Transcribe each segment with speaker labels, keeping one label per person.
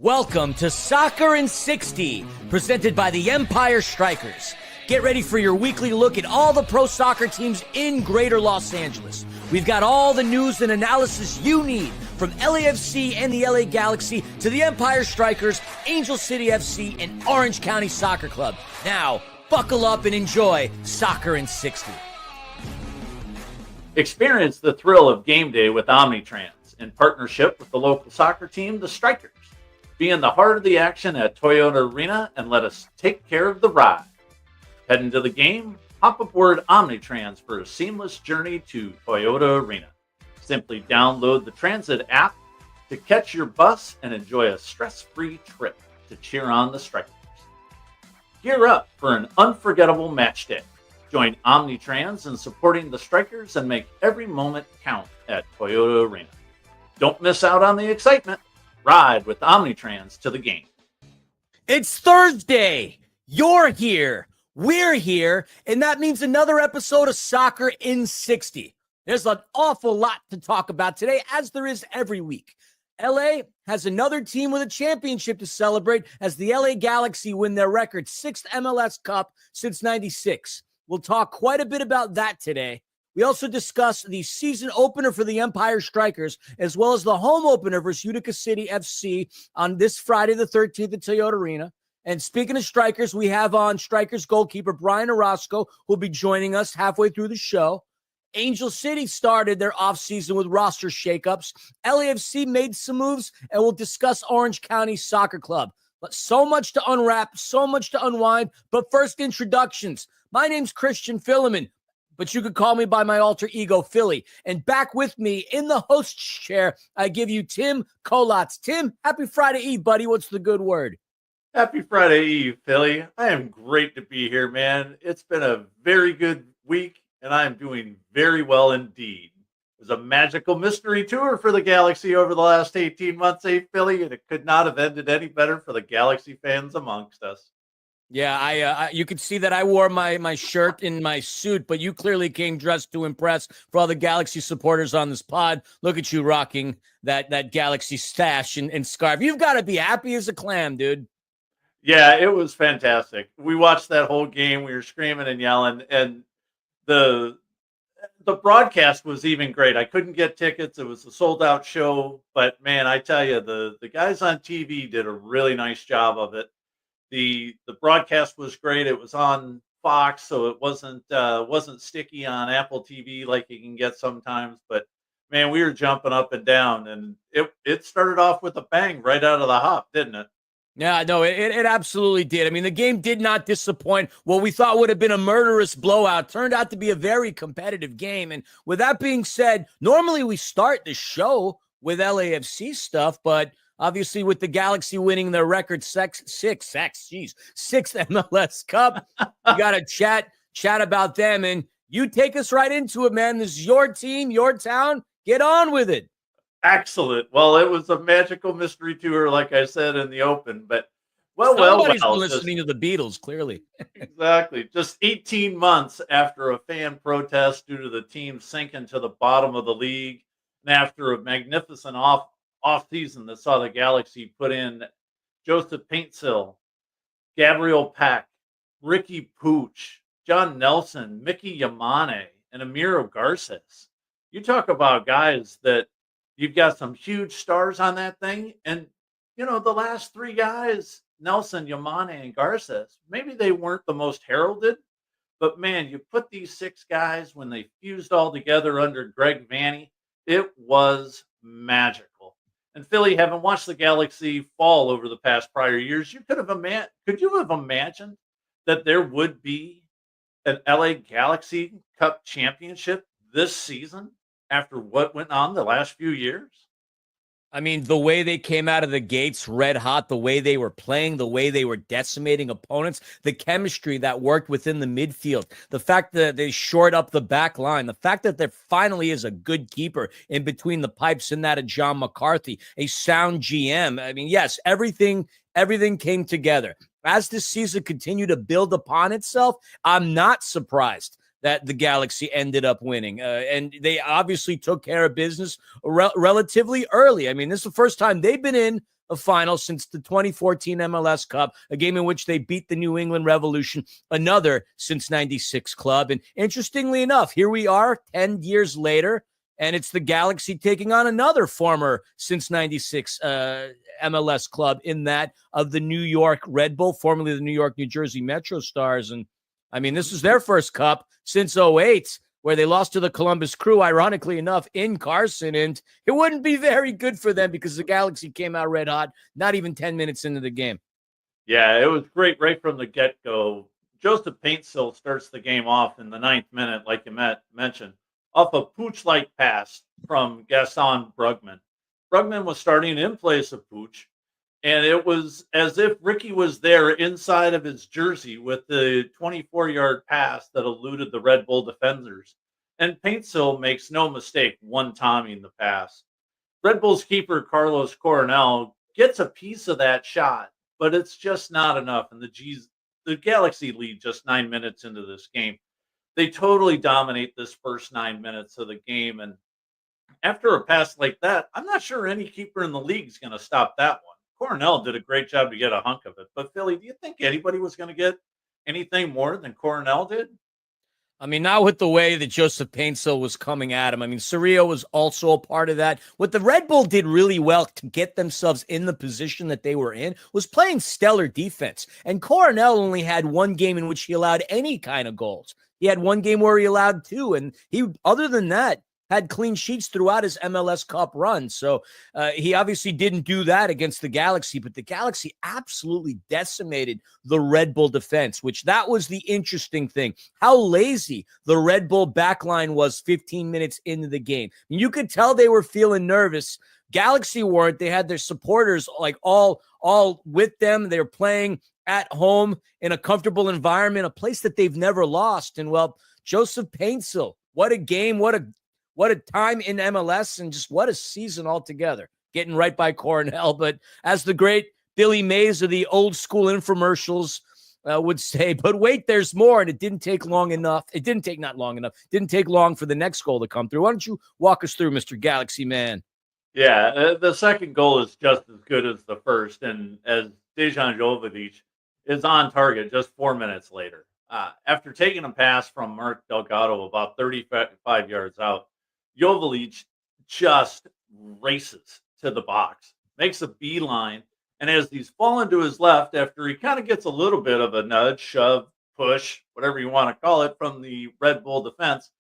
Speaker 1: Welcome to Soccer in 60, presented by the Empire Strykers. Get ready for your weekly look at all the pro soccer teams in Greater Los Angeles. We've got all the news and analysis you need, from LAFC and the LA Galaxy to the Empire Strykers, Angel City FC, and Orange County Soccer Club. Now, buckle up and enjoy Soccer in 60.
Speaker 2: Experience the thrill of game day with Omnitrans in partnership with the local soccer team, the Strykers. Be in the heart of the action at Toyota Arena and let us take care of the ride. Head into the game, hop aboard Omnitrans for a seamless journey to Toyota Arena. Simply download the Transit app to catch your bus and enjoy a stress-free trip to cheer on the Strykers. Gear up for an unforgettable match day. Join Omnitrans in supporting the Strykers and make every moment count at Toyota Arena. Don't miss out on the excitement. Ride with Omnitrans to the game.
Speaker 1: It's Thursday. You're here. We're here. And that means another episode of Soccer in 60. There's an awful lot to talk about today, as there is every week. LA has another team with a championship to celebrate as the LA Galaxy win their record 6th MLS Cup since '96. We'll talk quite a bit about that today. We also discuss the season opener for the Empire Strykers, as well as the home opener versus Utica City FC on this Friday the 13th at Toyota Arena. And speaking of Strykers, we have on Strykers goalkeeper Brian Orozco, who'll be joining us halfway through the show. Angel City started their offseason with roster shakeups. LAFC made some moves, and we'll discuss Orange County Soccer Club. But so much to unwrap, so much to unwind. But first, introductions. My name's Christian Philemon, but you could call me by my alter ego, Philly. And back with me in the host chair, I give you Tim Kolotz. Tim, happy Friday Eve, buddy. What's the good word?
Speaker 2: Happy Friday Eve, Philly. I am great to be here, man. It's been a very good week, and I am doing very well indeed. It was a magical mystery tour for the Galaxy over the last 18 months, Philly, and it could not have ended any better for the Galaxy fans amongst us.
Speaker 1: Yeah, you could see that I wore my shirt in my suit, but you clearly came dressed to impress for all the Galaxy supporters on this pod. Look at you rocking that Galaxy stash and scarf. You've got to be happy as a clam, dude.
Speaker 2: Yeah, it was fantastic. We watched that whole game. We were screaming and yelling, and the broadcast was even great. I couldn't get tickets. It was a sold-out show, but man, I tell you, the guys on TV did a really nice job of it. The broadcast was great. It was on Fox, so it wasn't sticky on Apple TV like you can get sometimes. But man, we were jumping up and down, and it started off with a bang right out of the hop, didn't it?
Speaker 1: Yeah, no, it absolutely did. I mean, the game did not disappoint. What we thought would have been a murderous blowout turned out to be a very competitive game. And with that being said, normally we start the show with LAFC stuff, but obviously, with the Galaxy winning their record sixth MLS Cup, you got to chat about them. And you take us right into it, man. This is your team, your town. Get on with it.
Speaker 2: Excellent. Well, it was a magical mystery tour, like I said in the open. But
Speaker 1: Somebody's been listening to the Beatles, clearly.
Speaker 2: Exactly. Just 18 months after a fan protest due to the team sinking to the bottom of the league, and after a magnificent off season that saw the Galaxy put in Joseph Paintsil, Gabriel Peck, Ricky Pooch, John Nelson, Mickey Yamane, and Amiro Garces. You talk about guys that you've got some huge stars on that thing. And, you know, the last three guys, Nelson, Yamane, and Garces, maybe they weren't the most heralded, but man, you put these six guys when they fused all together under Greg Vanney, it was magical. And Philly, having watched the Galaxy fall over the past prior years, could you have imagined that there would be an LA Galaxy Cup championship this season after what went on the last few years?
Speaker 1: I mean, the way they came out of the gates red hot, the way they were playing, the way they were decimating opponents, the chemistry that worked within the midfield, the fact that they shored up the back line, the fact that there finally is a good keeper in between the pipes in that of John McCarthy, a sound GM. I mean, yes, everything came together. As this season continued to build upon itself, I'm not surprised that the Galaxy ended up winning. And they obviously took care of business relatively early. I mean, this is the first time they've been in a final since the 2014 MLS Cup, a game in which they beat the New England Revolution, another since 96 club. And interestingly enough, here we are 10 years later, and it's the Galaxy taking on another former since 96 MLS club, in that of the New York Red Bull, formerly the New York, New Jersey Metro Stars. And I mean, this is their first cup since '08, where they lost to the Columbus Crew, ironically enough, in Carson. And it wouldn't be very good for them because the Galaxy came out red hot, not even 10 minutes into the game.
Speaker 2: Yeah, it was great right from the get-go. Joseph Paintsil starts the game off in the 9th minute, like you mentioned, off a Pooch-like pass from Gaston Brugman. Brugman was starting in place of Pooch, and it was as if Ricky was there inside of his jersey with the 24-yard pass that eluded the Red Bull defenders. And Paintsil makes no mistake one-timing the pass. Red Bull's keeper, Carlos Coronel, gets a piece of that shot, but it's just not enough. And the Galaxy lead just 9 minutes into this game. They totally dominate this first 9 minutes of the game. And after a pass like that, I'm not sure any keeper in the league is going to stop that one. Coronel did a great job to get a hunk of it. But, Philly, do you think anybody was going to get anything more than Coronel did?
Speaker 1: I mean, not with the way that Joseph Paintsil was coming at him. I mean, Cerrillo was also a part of that. What the Red Bull did really well to get themselves in the position that they were in was playing stellar defense. And Coronel only had one game in which he allowed any kind of goals. He had one game where he allowed two. And he, other than that, had clean sheets throughout his MLS Cup run. So he obviously didn't do that against the Galaxy, but the Galaxy absolutely decimated the Red Bull defense, which that was the interesting thing. How lazy the Red Bull backline was 15 minutes into the game. You could tell they were feeling nervous. Galaxy weren't. They had their supporters like all with them. They were playing at home in a comfortable environment, a place that they've never lost. And well, Joseph Paintsil, what a game, what a time in MLS, and just what a season altogether. Getting right by Coronel. But as the great Billy Mays of the old school infomercials would say, but wait, there's more. And it didn't take long enough. It didn't take not long enough. Didn't take long for the next goal to come through. Why don't you walk us through, Mr. Galaxy Man?
Speaker 2: Yeah, the second goal is just as good as the first. And as Dejan Jovic is on target just 4 minutes later. After taking a pass from Mark Delgado about 35 yards out, Jovic just races to the box, makes a beeline, and as he's fallen to his left, after he kind of gets a little bit of a nudge, shove, push, whatever you want to call it, from the Red Bull defense,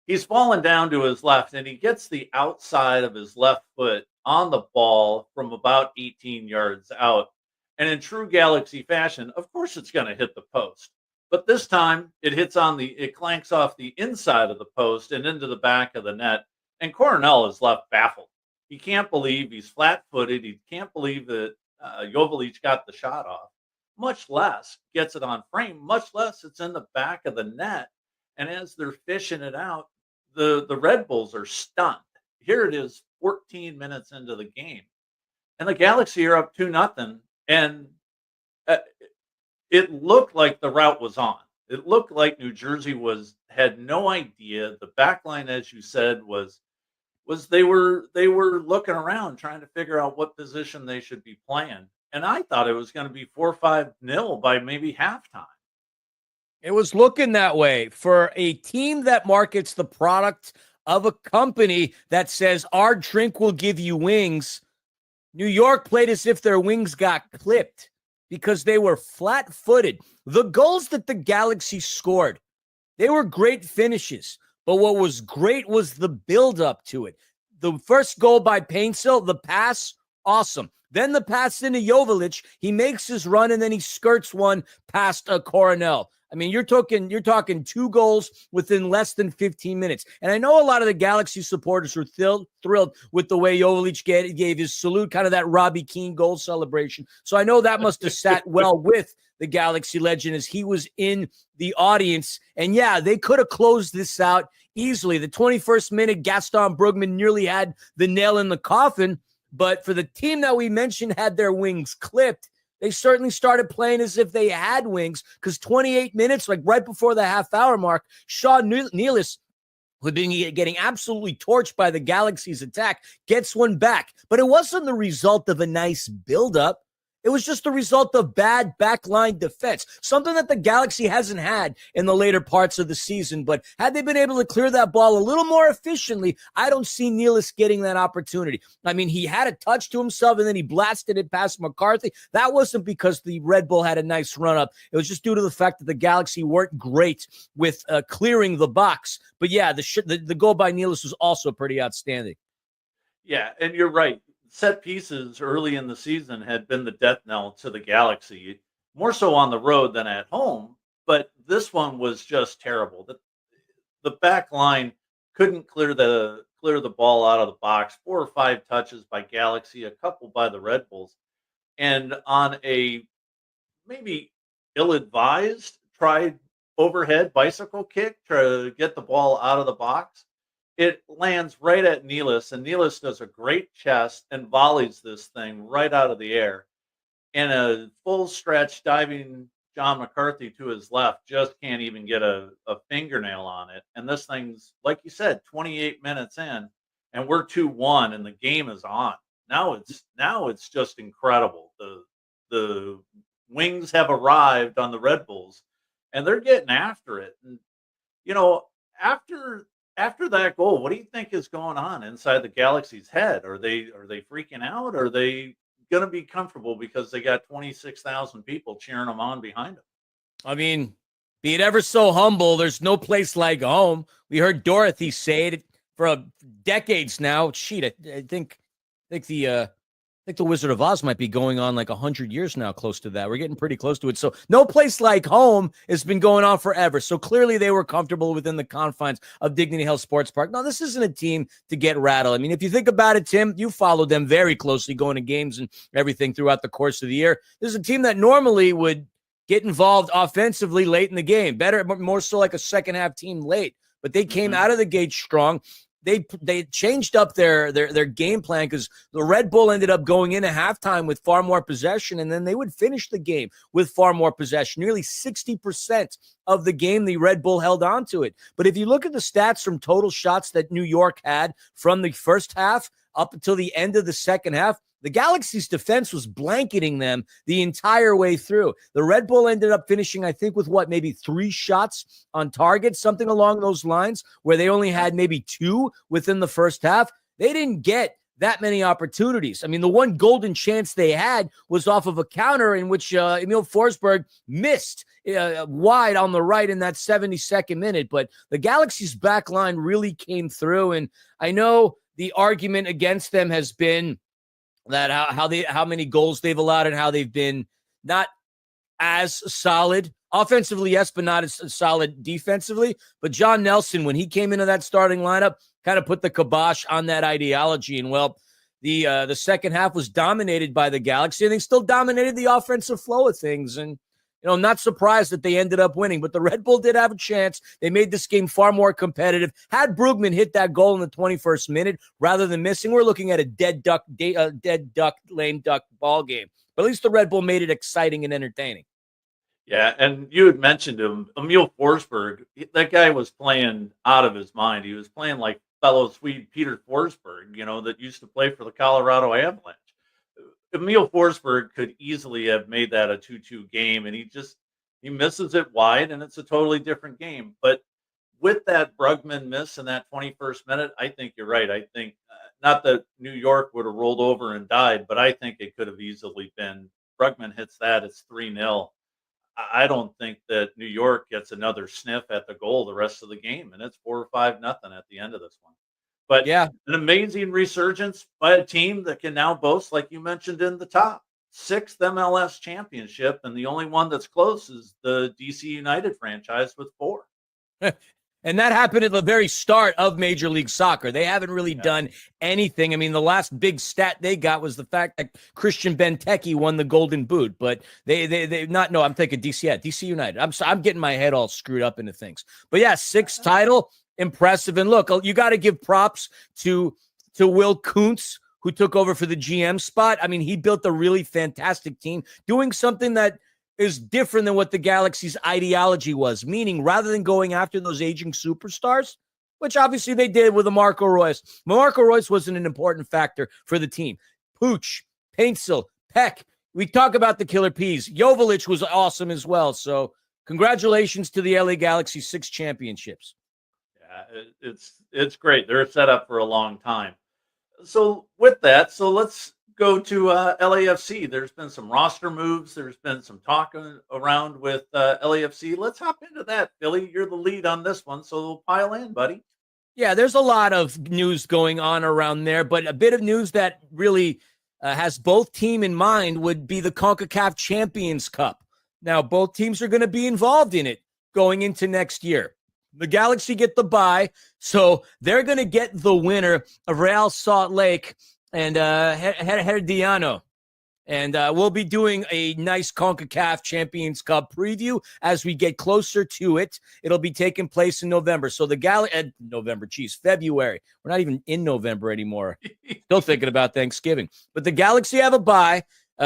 Speaker 2: he's fallen down to his left, and he gets the outside of his left foot on the ball from about 18 yards out. And in true Galaxy fashion, of course it's going to hit the post. But this time it clanks off the inside of the post and into the back of the net. And Coronel is left baffled. He can't believe he's flat-footed. He can't believe that Jovic got the shot off, much less gets it on frame, much less it's in the back of the net. And as they're fishing it out, the Red Bulls are stunned. Here it is 14 minutes into the game. And the Galaxy are up 2-0. And it looked like the route was on. It looked like New Jersey had no idea. The back line, as you said, was they were looking around trying to figure out what position they should be playing. And I thought it was going to be 4-5-0 by maybe halftime.
Speaker 1: It was looking that way for a team that markets the product of a company that says our drink will give you wings. New York played as if their wings got clipped because they were flat-footed. The goals that the Galaxy scored, they were great finishes. But what was great was the build-up to it. The first goal by Paintsil, the pass, awesome. Then the pass into Jovic, he makes his run, and then he skirts one past Coronel. I mean, you're talking 2 goals within less than 15 minutes. And I know a lot of the Galaxy supporters were thrilled with the way Jovic gave his salute, kind of that Robbie Keane goal celebration. So I know that must have sat well with the Galaxy legend as he was in the audience. And yeah, they could have closed this out easily. The 21st minute, Gaston Brugman nearly had the nail in the coffin. But for the team that we mentioned had their wings clipped, they certainly started playing as if they had wings, because 28 minutes, like right before the half-hour mark, Shaw Nealis who had been getting absolutely torched by the Galaxy's attack, gets one back. But it wasn't the result of a nice buildup. It was just the result of bad backline defense, something that the Galaxy hasn't had in the later parts of the season. But had they been able to clear that ball a little more efficiently, I don't see Nealis getting that opportunity. I mean, he had a touch to himself, and then he blasted it past McCarthy. That wasn't because the Red Bull had a nice run-up. It was just due to the fact that the Galaxy weren't great with clearing the box. But yeah, the goal by Nealis was also pretty outstanding.
Speaker 2: Yeah, and you're right. Set pieces early in the season had been the death knell to the Galaxy, more so on the road than at home. But this one was just terrible. The back line couldn't clear the ball out of the box. 4 or 5 touches by Galaxy, a couple by the Red Bulls, and on a maybe ill-advised tried overhead bicycle kick to get the ball out of the box. It lands right at Nealis, and Nealis does a great chest and volleys this thing right out of the air. And a full stretch diving John McCarthy to his left just can't even get a fingernail on it. And this thing's, like you said, 28 minutes in, and we're 2-1, and the game is on. Now it's just incredible. The wings have arrived on the Red Bulls, and they're getting after it. And after that goal, what do you think is going on inside the Galaxy's head? Are they freaking out? Or are they going to be comfortable because they got 26,000 people cheering them on behind them?
Speaker 1: I mean, be it ever so humble, there's no place like home. We heard Dorothy say it for decades now. I think the Wizard of Oz might be going on like 100 years now, close to that. We're getting pretty close to it. So no place like home has been going on forever. So clearly they were comfortable within the confines of Dignity Health Sports Park. Now, this isn't a team to get rattled. I mean, if you think about it, Tim, you followed them very closely going to games and everything throughout the course of the year. This is a team that normally would get involved offensively late in the game. Better, more so like a second half team late. But they came out of the gate strong. They changed up their game plan because the Red Bull ended up going into halftime with far more possession, and then they would finish the game with far more possession. Nearly 60% of the game, the Red Bull held on to it. But if you look at the stats from total shots that New York had from the first half up until the end of the second half, the Galaxy's defense was blanketing them the entire way through. The Red Bull ended up finishing, I think, with maybe 3 shots on target, something along those lines, where they only had maybe 2 within the first half. They didn't get that many opportunities. I mean, the one golden chance they had was off of a counter in which Emil Forsberg missed wide on the right in that 72nd minute. But the Galaxy's back line really came through, and I know the argument against them has been that how many goals they've allowed and how they've been not as solid offensively, yes, but not as solid defensively. But John Nelson, when he came into that starting lineup, kind of put the kibosh on that ideology. And well, the second half was dominated by the Galaxy, and they still dominated the offensive flow of things. And I'm not surprised that they ended up winning, but the Red Bull did have a chance. They made this game far more competitive. Had Brugman hit that goal in the 21st minute rather than missing, we're looking at a dead duck, lame duck ball game. But at least the Red Bull made it exciting and entertaining.
Speaker 2: Yeah, and you had mentioned him, Emil Forsberg. That guy was playing out of his mind. He was playing like fellow Swede Peter Forsberg, that used to play for the Colorado Avalanche. Emil Forsberg could easily have made that a 2-2 game, and he misses it wide, and it's a totally different game. But with that Brugman miss in that 21st minute, I think you're right. I think not that New York would have rolled over and died, but I think it could have easily been Brugman hits that, it's 3-0. I don't think that New York gets another sniff at the goal the rest of the game, and it's 4 or 5-0 at the end of this one. But yeah, an amazing resurgence by a team that can now boast, like you mentioned in the top, 6th MLS championship, and the only one that's close is the DC United franchise with 4.
Speaker 1: And that happened at the very start of Major League Soccer. They haven't really done anything. I mean, the last big stat they got was the fact that Christian Benteke won the Golden Boot, but I'm thinking DC, DC United. I'm getting my head all screwed up into things. But yeah, 6th title. Impressive. And look, you got to give props to Will Kuntz, who took over for the GM spot. I mean, he built a really fantastic team, doing something that is different than what the Galaxy's ideology was, meaning rather than going after those aging superstars, which obviously they did with a Marco Royce. Marco Royce wasn't an important factor for the team. Pooch, Paintsel, Peck. We talk about the killer P's. Joveljic was awesome as well. So congratulations to the LA Galaxy, 6 championships.
Speaker 2: Yeah, it's great. They're set up for a long time. So with that, let's go to LAFC. There's been some roster moves. There's been some talk around with LAFC. Let's hop into that, Billy. You're the lead on this one, so pile in, buddy.
Speaker 1: Yeah, there's a lot of news going on around there, but a bit of news that really has both team in mind would be the CONCACAF Champions Cup. Now, both teams are going to be involved in it going into next year. The Galaxy get the bye, so they're going to get the winner of Real Salt Lake and Herediano. And we'll be doing a nice CONCACAF Champions Cup preview as we get closer to it. It'll be taking place in November. So the February. We're not even in November anymore. Still thinking about Thanksgiving. But the Galaxy have a bye,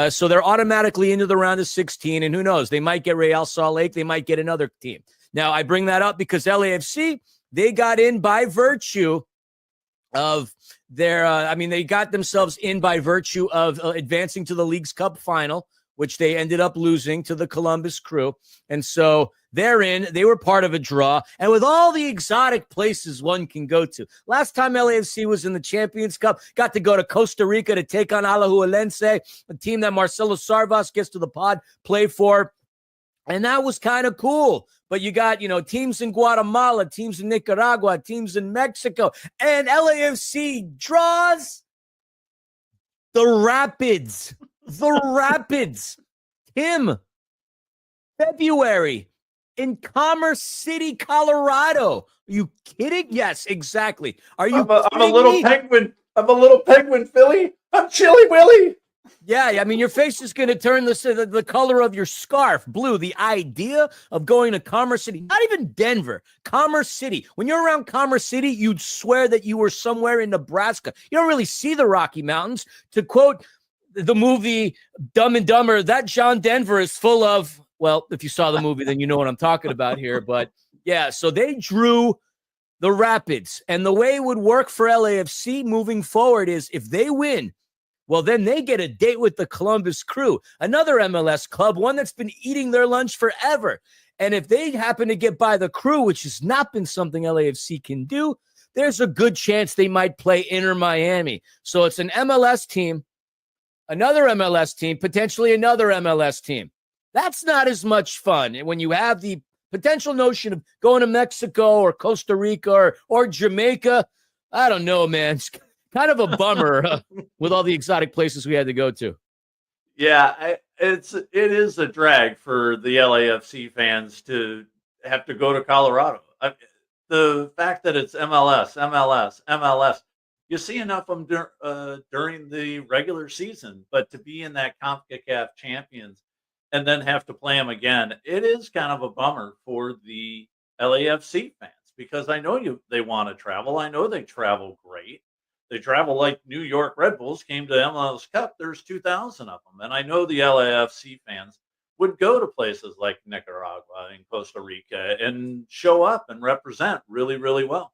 Speaker 1: so they're automatically into the round of 16. And who knows? They might get Real Salt Lake. They might get another team. Now, I bring that up because LAFC, they got in by virtue of their, they got themselves in by virtue of advancing to the League's Cup final, which they ended up losing to the Columbus Crew. And so they're in. They were part of a draw. And with all the exotic places one can go to. Last time LAFC was in the Champions Cup, got to go to Costa Rica to take on Alajuelense, a team that Marcelo Sarvas gets to the pod play for. And that was kind of cool. But you got, teams in Guatemala, teams in Nicaragua, teams in Mexico, and LAFC draws the Rapids. The Rapids. Tim, February in Commerce City, Colorado. Are you kidding? Yes, exactly. Are you
Speaker 2: I'm a little penguin. I'm a little penguin, Philly. I'm Chilly Willy.
Speaker 1: Yeah, your face is going to turn the color of your scarf blue. The idea of going to Commerce City, not even Denver, Commerce City. When you're around Commerce City, you'd swear that you were somewhere in Nebraska. You don't really see the Rocky Mountains. To quote the movie Dumb and Dumber, that John Denver is full of, well, if you saw the movie, then you know what I'm talking about here. But yeah, so they drew the Rapids. And the way it would work for LAFC moving forward is if they win, well, then they get a date with the Columbus Crew, another MLS club, one that's been eating their lunch forever. And if they happen to get by the Crew, which has not been something LAFC can do, there's a good chance they might play Inter Miami. So it's an MLS team, another MLS team, potentially another MLS team. That's not as much fun when you have the potential notion of going to Mexico or Costa Rica or Jamaica. I don't know, man. It's kind of a bummer with all the exotic places we had to go to.
Speaker 2: Yeah, it is a drag for the LAFC fans to have to go to Colorado. The fact that it's MLS, you see enough of them during the regular season, but to be in that CONCACAF Champions and then have to play them again, it is kind of a bummer for the LAFC fans because I know they want to travel. I know they travel great. They travel like New York Red Bulls came to MLS Cup. There's 2,000 of them. And I know the LAFC fans would go to places like Nicaragua and Costa Rica and show up and represent really, really well.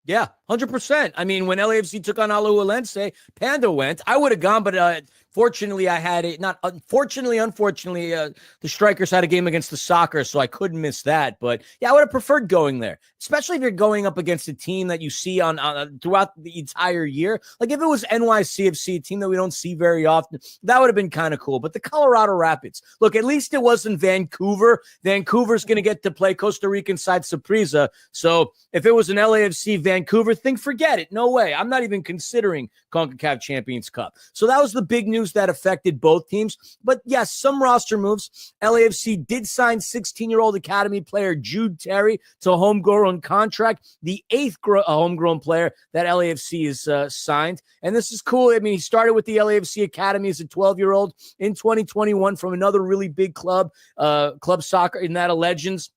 Speaker 1: Yeah, 100%. When LAFC took on Alajuelense, Panda went. I would have gone, but fortunately, I had it. Not unfortunately, the Strykers had a game against the Soccer, so I couldn't miss that. But yeah, I would have preferred going there, especially if you're going up against a team that you see on throughout the entire year. Like if it was NYCFC, a team that we don't see very often, that would have been kind of cool. But the Colorado Rapids, look, at least it wasn't Vancouver. Vancouver's going to get to play Costa Rican side Saprissa. So if it was an LAFC Vancouver thing, forget it. No way. I'm not even considering CONCACAF Champions Cup. So that was the big news that affected both teams. But yes, some roster moves. LAFC did sign 16-year-old academy player Jude Terry to a homegrown contract, the 8th homegrown player that LAFC is signed. And this is cool. He started with the LAFC academy as a 12-year-old in 2021 from another really big club, Club Soccer in that of Legends.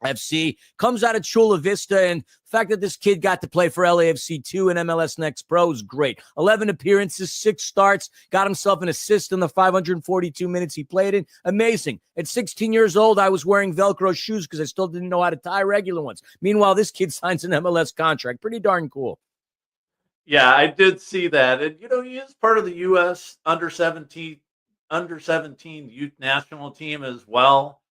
Speaker 1: FC, comes out of Chula Vista, and the fact that this kid got to play for LAFC 2 and MLS Next Pro is great. 11 appearances, 6 starts, got himself an assist in the 542 minutes he played in. Amazing. At 16 years old, I was wearing Velcro shoes because I still didn't know how to tie regular ones. Meanwhile, this kid signs an MLS contract. Pretty darn cool.
Speaker 2: Yeah, I did see that. And, he is part of the U.S. under 17 youth national team as well.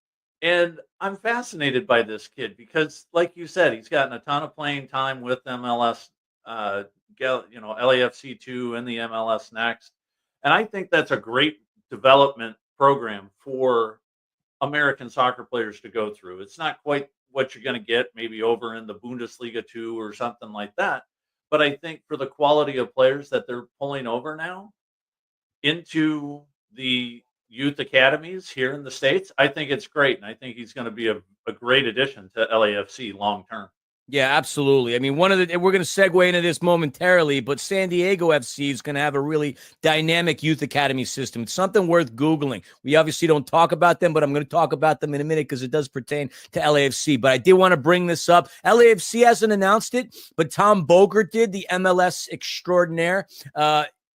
Speaker 2: And I'm fascinated by this kid because, like you said, he's gotten a ton of playing time with MLS, LAFC 2 and the MLS Next. And I think that's a great development program for American soccer players to go through. It's not quite what you're going to get maybe over in the Bundesliga 2 or something like that. But I think for the quality of players that they're pulling over now into the youth academies here in the States, I think it's great. And I think he's going to be a great addition to LAFC long term.
Speaker 1: Yeah, absolutely. I mean, we're going to segue into this momentarily, but San Diego FC is going to have a really dynamic youth academy system. It's something worth Googling. We obviously don't talk about them, but I'm going to talk about them in a minute because it does pertain to LAFC. But I did want to bring this up. LAFC hasn't announced it, but Tom Bogert did, the MLS extraordinaire.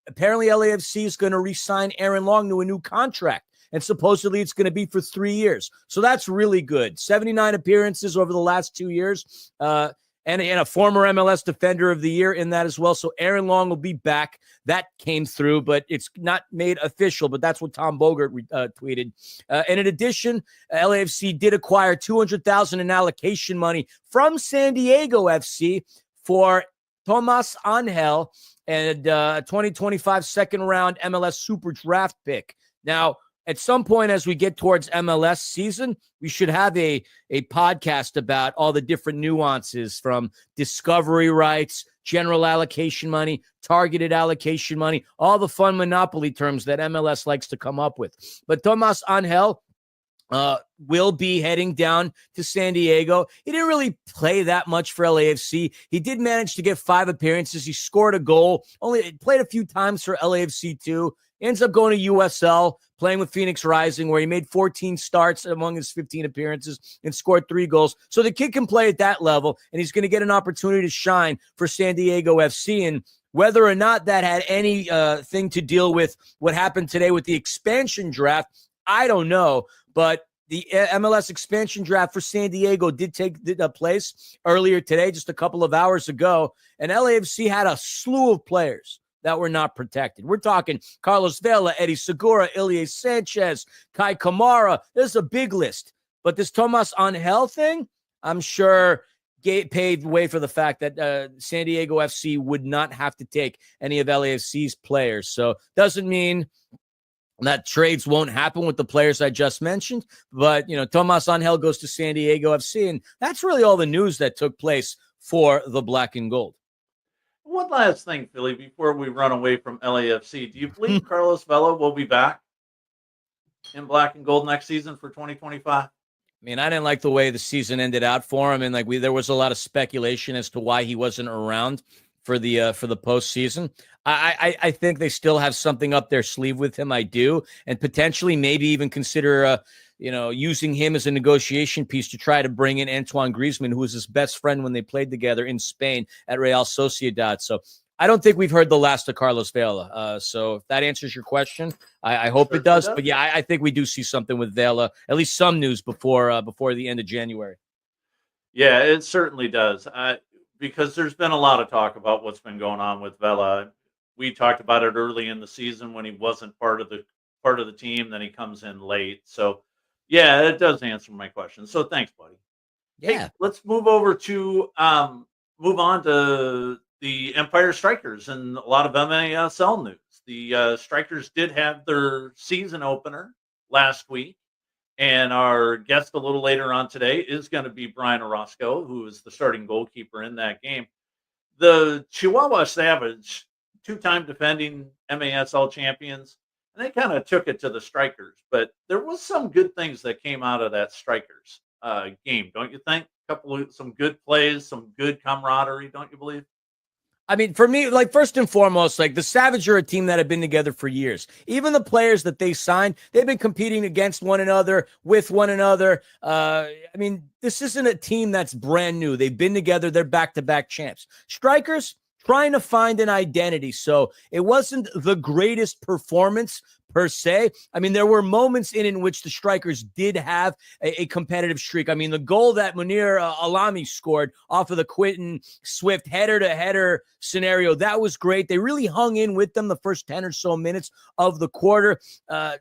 Speaker 1: Apparently, LAFC is going to re-sign Aaron Long to a new contract. And supposedly it's going to be for 3 years. So that's really good. 79 appearances over the last 2 years. And a former MLS Defender of the Year in that as well. So Aaron Long will be back. That came through, but it's not made official. But that's what Tom Bogert tweeted. And in addition, LAFC did acquire $200,000 in allocation money from San Diego FC for Tomas Angel and a 2025 second round MLS Super Draft pick. Now, at some point, as we get towards MLS season, we should have a podcast about all the different nuances from discovery rights, general allocation money, targeted allocation money, all the fun monopoly terms that MLS likes to come up with. But Tomas Angel will be heading down to San Diego. He didn't really play that much for LAFC. He did manage to get 5 appearances. He scored a goal, only played a few times for LAFC too. Ends up going to USL, playing with Phoenix Rising, where he made 14 starts among his 15 appearances and scored 3 goals. So the kid can play at that level, and he's going to get an opportunity to shine for San Diego FC. And whether or not that had any thing to deal with what happened today with the expansion draft, I don't know. But the MLS expansion draft for San Diego did take place earlier today, just a couple of hours ago, and LAFC had a slew of players that were not protected. We're talking Carlos Vela, Eddie Segura, Ilie Sanchez, Kai Kamara. There's a big list. But this Tomas Angel thing, I'm sure paved way for the fact that San Diego FC would not have to take any of LAFC's players. So doesn't mean that trades won't happen with the players I just mentioned. But, Tomas Angel goes to San Diego FC, and that's really all the news that took place for the Black and Gold.
Speaker 2: One last thing, Philly, before we run away from LAFC. Do you believe Carlos Vela will be back in Black and Gold next season for 2025?
Speaker 1: I mean, I didn't like the way the season ended out for him, and there was a lot of speculation as to why he wasn't around for the postseason. I think they still have something up their sleeve with him. I do, and potentially maybe even consider using him as a negotiation piece to try to bring in Antoine Griezmann, who was his best friend when they played together in Spain at Real Sociedad. So I don't think we've heard the last of Carlos Vela. So if that answers your question, I hope it does. But yeah, I think we do see something with Vela, at least some news before the end of January.
Speaker 2: Yeah, it certainly does. Because there's been a lot of talk about what's been going on with Vela. We talked about it early in the season when he wasn't part of the team. Then he comes in late. So yeah, it does answer my question. So thanks, buddy.
Speaker 1: Yeah.
Speaker 2: Hey, let's move over to move on to the Empire Strykers and a lot of MASL news. The Strykers did have their season opener last week, and our guest a little later on today is going to be Brian Orozco, who is the starting goalkeeper in that game. The Chihuahua Savage, 2-time defending MASL champions, and they kind of took it to the Strykers. But there was some good things that came out of that Strykers game, don't you think? Some good plays, some good camaraderie, don't you believe?
Speaker 1: I mean, for me, like, first and foremost, like, the Savage are a team that have been together for years. Even the players that they signed, they've been competing against one another, with one another. I mean, this isn't a team that's brand new. They've been together. They're back-to-back champs. Strykers trying to find an identity. So it wasn't the greatest performance per se. I mean, there were moments in which the Strykers did have a competitive streak. I mean, the goal that Munir Alami scored off of the Quentin Swift header-to-header scenario, that was great. They really hung in with them the first 10 or so minutes of the quarter.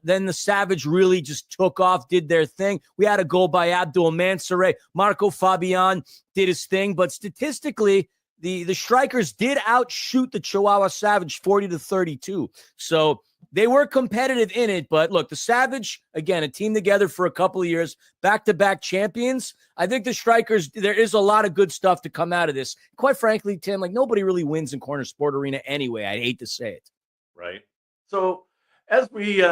Speaker 1: Then the Savage really just took off, did their thing. We had a goal by Abdul Mansoure. Marco Fabian did his thing, but statistically, the Strikers did outshoot the Chihuahua Savage 40-32. So they were competitive in it. But look, the Savage, again, a team together for a couple of years, back-to-back champions. I think the Strikers, there is a lot of good stuff to come out of this. Quite frankly, Tim, like, nobody really wins in Corner Sport Arena anyway. I'd hate to say it.
Speaker 2: Right. So as we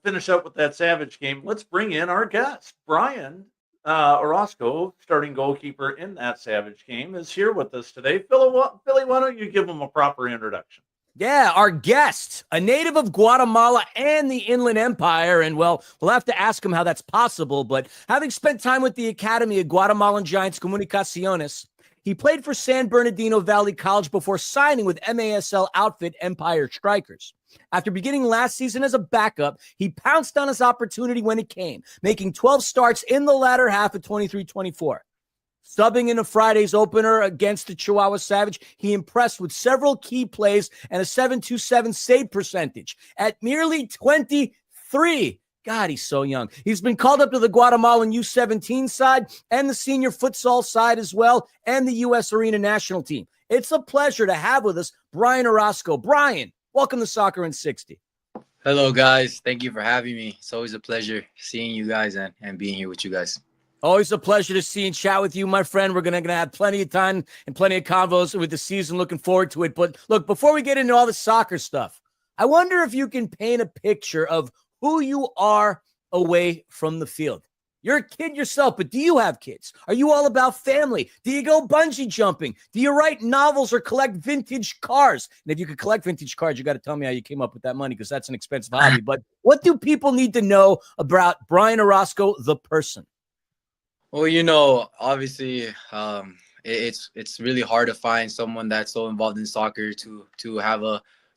Speaker 2: finish up with that Savage game, let's bring in our guest. Brian Orozco, starting goalkeeper in that Savage game, is here with us today. Philly, why don't you give him a proper introduction?
Speaker 1: Yeah, our guest, a native of Guatemala and the Inland Empire. And, well, we'll have to ask him how that's possible. But having spent time with the Academy of Guatemalan Giants Comunicaciones, he played for San Bernardino Valley College before signing with MASL outfit Empire Strykers. After beginning last season as a backup, he pounced on his opportunity when it came, making 12 starts in the latter half of 23-24. Subbing in a Friday's opener against the Chihuahua Savage, he impressed with several key plays and a 7.27 save percentage at merely 23. God, he's so young. He's been called up to the Guatemalan U17 side and the senior futsal side as well, and the U.S. Arena national team. It's a pleasure to have with us Brian Orozco. Brian, welcome to Soccer in 60.
Speaker 3: Hello, guys. Thank you for having me. It's always a pleasure seeing you guys and being here with you guys.
Speaker 1: Always a pleasure to see and chat with you, my friend. We're gonna have plenty of time and plenty of convos with the season. Looking forward to it. But look, before we get into all the soccer stuff, I wonder if you can paint a picture of who you are away from the field. You're a kid yourself, but do you have kids? Are you all about family? Do you go bungee jumping? Do you write novels or collect vintage cars? And if you could collect vintage cars, you got to tell me how you came up with that money, because that's an expensive hobby. But what do people need to know about Brian Orozco, the person?
Speaker 3: Well, obviously, it's really hard to find someone that's so involved in soccer to have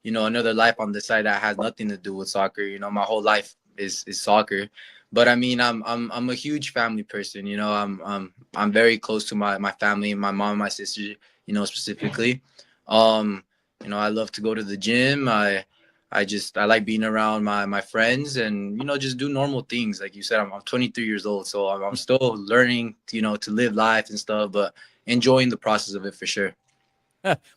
Speaker 3: another life on the side that has nothing to do with soccer. My whole life is soccer. But I mean, I'm a huge family person. I'm very close to my family, my mom, my sister. Specifically. I love to go to the gym. I like being around my friends and just do normal things. Like you said, I'm 23 years old, so I'm still learning to live life and stuff, but enjoying the process of it for sure.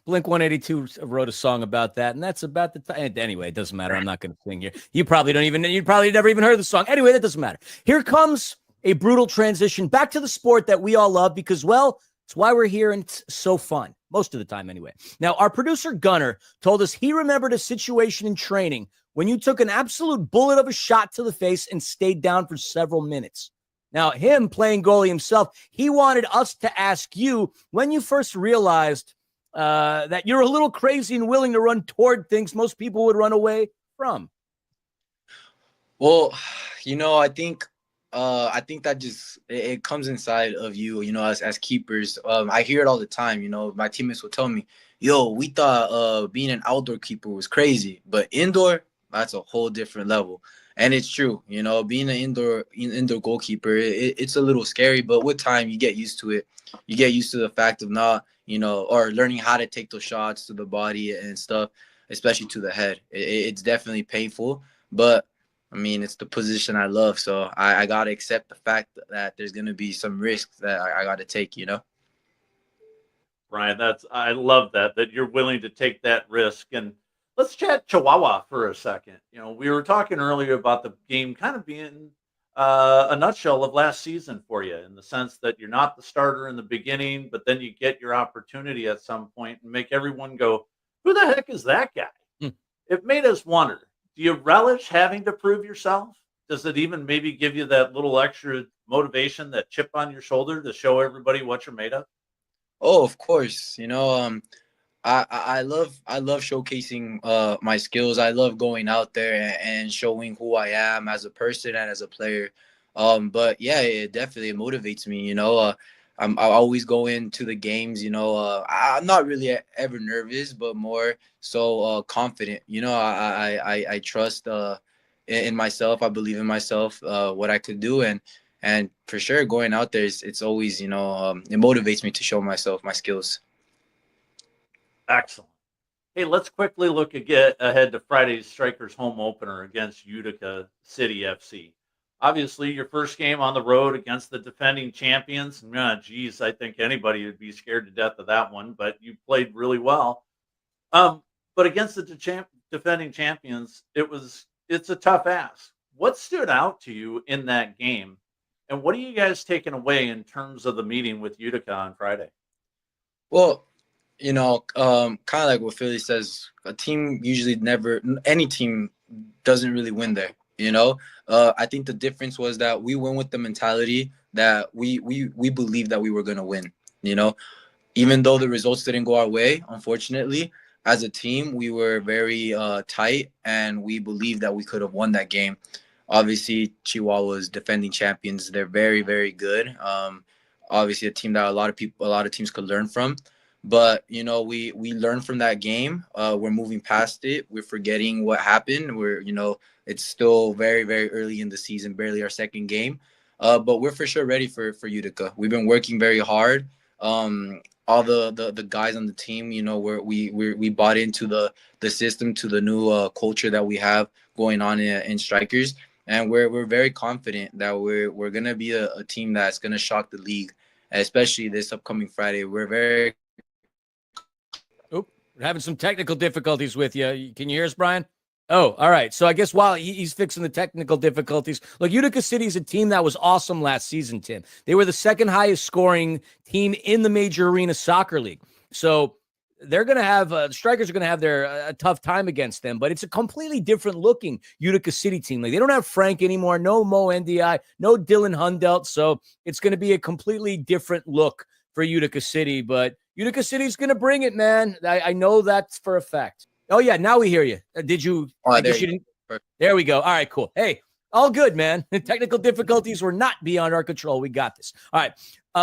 Speaker 1: Blink 182 wrote a song about that, and that's about the time. Anyway, it doesn't matter. I'm not going to sing here. You probably never even heard the song. Anyway, that doesn't matter. Here comes a brutal transition back to the sport that we all love because, well, it's why we're here and it's so fun. Most of the time, anyway. Now, our producer, Gunnar, told us he remembered a situation in training when you took an absolute bullet of a shot to the face and stayed down for several minutes. Now, him playing goalie himself, he wanted us to ask you when you first realized that you're a little crazy and willing to run toward things most people would run away from.
Speaker 3: Well, I think that just it comes inside of you, as keepers. I hear it all the time. My teammates will tell me, "Yo, we thought being an outdoor keeper was crazy, but indoor, that's a whole different level." And it's true. Being an indoor goalkeeper, it's a little scary, but with time you get used to it. You get used to the fact of not, or learning how to take those shots to the body and stuff, especially to the head. It's definitely painful, but I mean, it's the position I love, so I got to accept the fact that there's going to be some risks that I got to take,
Speaker 2: Brian, I love that you're willing to take that risk. And let's chat Chihuahua for a second. We were talking earlier about the game kind of being a nutshell of last season for you, in the sense that you're not the starter in the beginning, but then you get your opportunity at some point and make everyone go, "Who the heck is that guy?" It made us wonder. Do you relish having to prove yourself? Does it even maybe give you that little extra motivation, that chip on your shoulder to show everybody what you're made of?
Speaker 3: Oh, of course. I love showcasing my skills. I love going out there and showing who I am as a person and as a player. But yeah, it definitely motivates me. I always go into the games. I'm not really ever nervous, but more so confident. I trust in myself. I believe in myself, what I could do, and for sure going out there, it's always it motivates me to show myself my skills.
Speaker 2: Excellent. Hey, let's quickly look ahead to Friday's Strikers home opener against Utica City FC. Obviously, your first game on the road against the defending champions. Geez, I think anybody would be scared to death of that one, but you played really well. Um, but against the defending champions, it's a tough ask. What stood out to you in that game, and what are you guys taking away in terms of the meeting with Utica on Friday?
Speaker 3: Well, kind of like what Philly says, a team usually never, any team doesn't really win there. I think the difference was that we went with the mentality that we believed that we were going to win. Even though the results didn't go our way, unfortunately, as a team, we were very tight, and we believed that we could have won that game. Obviously, Chihuahua's defending champions. They're very, very good. Obviously, a team that a lot of teams could learn from. But we learned from that game. We're moving past it. We're forgetting what happened. It's still very, very early in the season, barely our second game. But we're for sure ready for Utica. We've been working very hard. All the guys on the team, we bought into the system, to the new culture that we have going on in Strykers, and we're very confident that we're gonna be a team that's gonna shock the league, especially this upcoming Friday. We're very.
Speaker 1: Oop, we're having some technical difficulties with you. Can you hear us, Brian? Oh, all right. So I guess while he's fixing the technical difficulties, look, Utica City is a team that was awesome last season, Tim. They were the second highest scoring team in the Major Arena Soccer League. So they're going to have, the Strikers are going to have a tough time against them, but it's a completely different looking Utica City team. Like, they don't have Frank anymore, no Mo NDI, no Dylan Hundelt. So it's going to be a completely different look for Utica City, but Utica City's going to bring it, man. I know that's for a fact. Oh, yeah. Now we hear you. Did you? I guess you didn't. There we go. All right, cool. Hey, all good, man. Technical difficulties were not beyond our control. We got this. All right.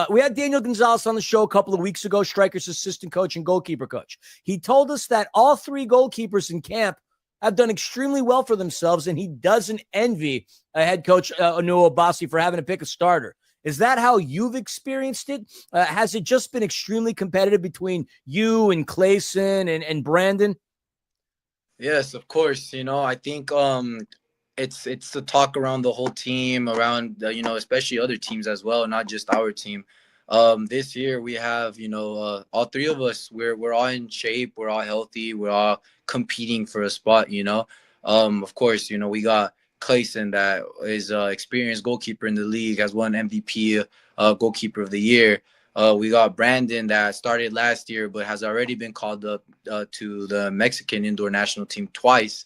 Speaker 1: We had Daniel Gonzalez on the show a couple of weeks ago, Strykers assistant coach and goalkeeper coach. He told us that all three goalkeepers in camp have done extremely well for themselves, and he doesn't envy a head coach, Anu Obasi, for having to pick a starter. Is that how you've experienced it? Has it just been extremely competitive between you and Clayson and Brandon?
Speaker 3: Yes, of course. I think it's the talk around the whole team, around especially other teams as well, not just our team. This year we have all three of us. We're all in shape. We're all healthy. We're all competing for a spot. Of course, we got Clayson, that is experienced goalkeeper in the league, has won MVP goalkeeper of the year. We got Brandon, that started last year but has already been called up to the Mexican indoor national team twice.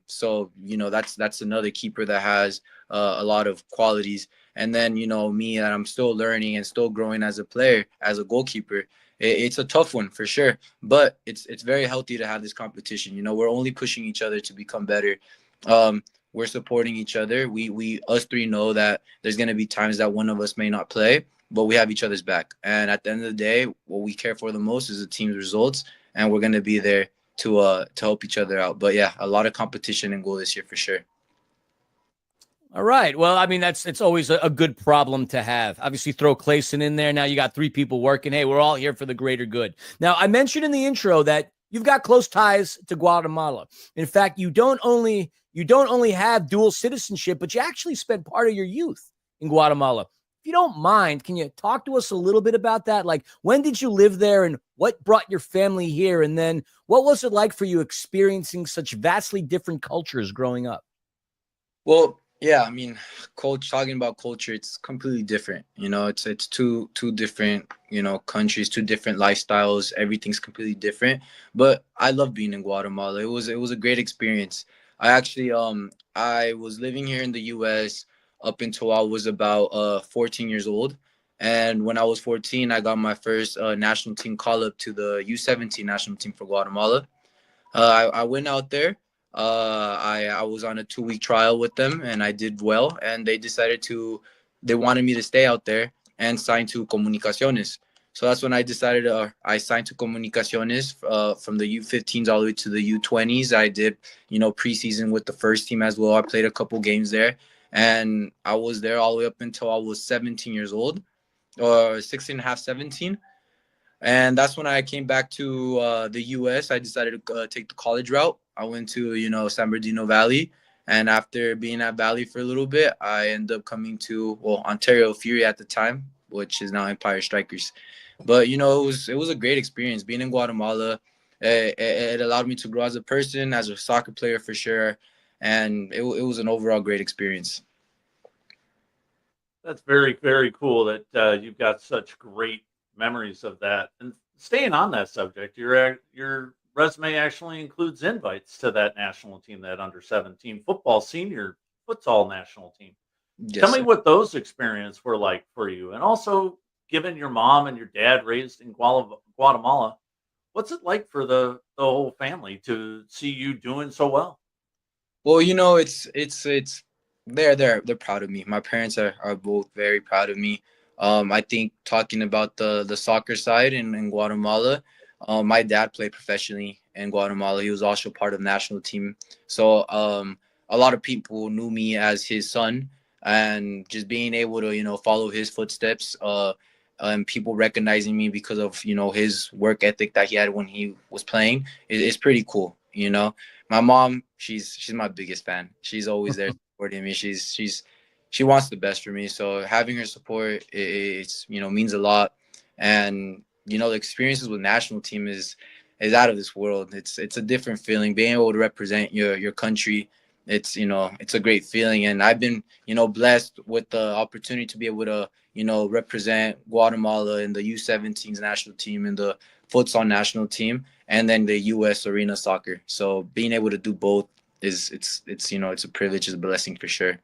Speaker 3: So that's another keeper that has a lot of qualities. And then me, that I'm still learning and still growing as a player, as a goalkeeper. It's a tough one for sure, but it's very healthy to have this competition. We're only pushing each other to become better. We're supporting each other. We us three know that there's going to be times that one of us may not play, but we have each other's back. And at the end of the day, what we care for the most is the team's results, and we're going to be there to help each other out. But yeah, a lot of competition in goal this year for sure.
Speaker 1: All right. Well, I mean, it's always a good problem to have. Obviously, throw Clayson in there. Now you got three people working. Hey, we're all here for the greater good. Now, I mentioned in the intro that you've got close ties to Guatemala. In fact, you don't only have dual citizenship, but you actually spent part of your youth in Guatemala. If you don't mind, can you talk to us a little bit about that? Like, when did you live there, and what brought your family here? And then what was it like for you experiencing such vastly different cultures growing up?
Speaker 3: Well, yeah, I mean, talking about culture, it's completely different. It's two different, countries, two different lifestyles. Everything's completely different. But I love being in Guatemala. It was a great experience. I actually I was living here in the US up until I was about 14 years old. And when I was 14, I got my first national team call up to the U17 national team for Guatemala. I went out there. I was on a 2-week trial with them, and I did well. And they wanted me to stay out there and sign to Comunicaciones. So that's when I decided I signed to Comunicaciones from the U15s all the way to the U20s. I did, preseason with the first team as well. I played a couple games there, and I was there all the way up until I was 17 years old, or 16 and a half, 17. And that's when I came back to the U.S. I decided to take the college route. I went to, San Bernardino Valley. And after being at Valley for a little bit, I ended up coming to, Ontario Fury at the time, which is now Empire Strykers. But, it was a great experience being in Guatemala. It allowed me to grow as a person, as a soccer player for sure. And it was an overall great experience.
Speaker 2: That's very, very cool that you've got such great memories of that. And staying on that subject, your resume actually includes invites to that national team, that under 17 football senior futsal national team. Tell
Speaker 3: Yes,
Speaker 2: me
Speaker 3: sir.
Speaker 2: what those experiences were like for you, and also given your mom and your dad raised in Guatemala, what's it like for the whole family to see you doing so well?
Speaker 3: Well, it's they're proud of me. My parents are both very proud of me. I think talking about the soccer side in Guatemala, my dad played professionally in Guatemala. He was also part of the national team. So a lot of people knew me as his son, and just being able to follow his footsteps. And people recognizing me because of his work ethic that he had when he was playing is pretty cool. My mom, she's my biggest fan. She's always there supporting me. She wants the best for me. So having her support, it's means a lot. And the experiences with national team is out of this world. It's a different feeling. Being able to represent your country, it's a great feeling. And I've been blessed with the opportunity to be able to represent Guatemala in the U17s national team and the futsal national team, and then the U.S. arena soccer. So being able to do both it's a privilege, it's a blessing for sure.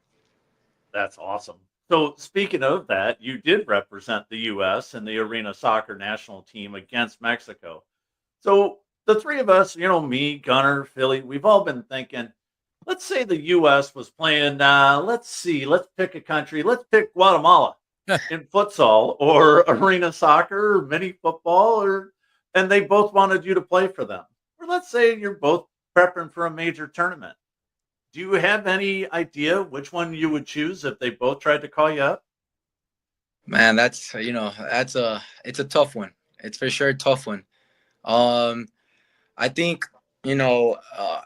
Speaker 2: That's awesome. So speaking of that, you did represent the U.S. and the arena soccer national team against Mexico. So the three of us, me, Gunner, Philly, we've all been thinking, let's say the U.S. was playing, let's see, let's pick a country. Let's pick Guatemala in futsal or arena soccer or mini football, and they both wanted you to play for them. Or let's say you're both prepping for a major tournament. Do you have any idea which one you would choose if they both tried to call you up?
Speaker 3: Man, it's a tough one. It's for sure a tough one. Um, I think you know uh,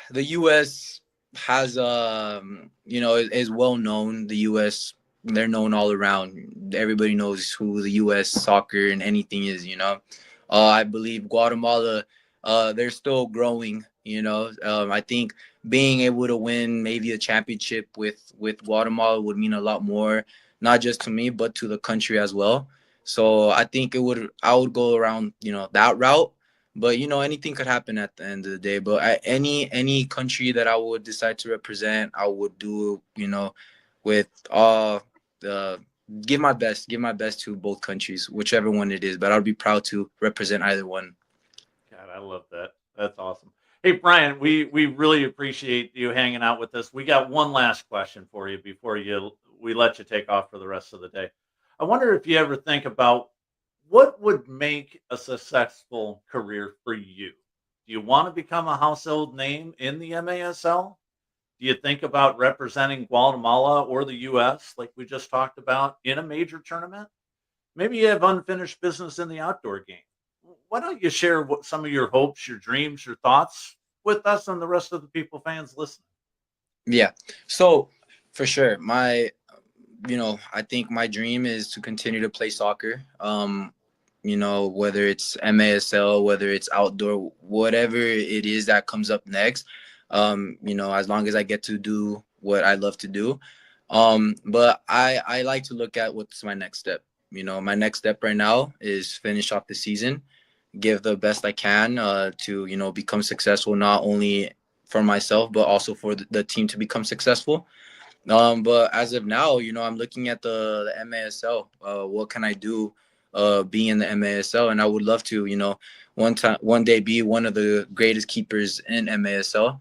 Speaker 3: the U.S. has is well known. The U.S. they're known all around. Everybody knows who the U.S. soccer and anything is. I believe Guatemala, they're still growing. I think being able to win maybe a championship with Guatemala would mean a lot more, not just to me but to the country as well. So I think I would go around that route, but anything could happen at the end of the day. But any country that I would decide to represent, I would do with all the give my best to both countries, whichever one it is. But I'd be proud to represent either one.
Speaker 2: God, I love that. That's awesome. Hey, Brian, we really appreciate you hanging out with us. We got one last question for you before we let you take off for the rest of the day. I wonder if you ever think about what would make a successful career for you. Do you want to become a household name in the MASL? Do you think about representing Guatemala or the U.S., like we just talked about, in a major tournament? Maybe you have unfinished business in the outdoor game. Why don't you share some of your hopes, your dreams, your thoughts with us and the rest of the people fans listening?
Speaker 3: Yeah. So for sure, I think my dream is to continue to play soccer. Whether it's MASL, whether it's outdoor, whatever it is that comes up next. As long as I get to do what I love to do. But I like to look at what's my next step. My next step right now is finish off the season, give the best I can to become successful, not only for myself but also for the team to become successful. But as of now, I'm looking at the MASL. What can I do being in the MASL? And I would love to, one day be one of the greatest keepers in MASL.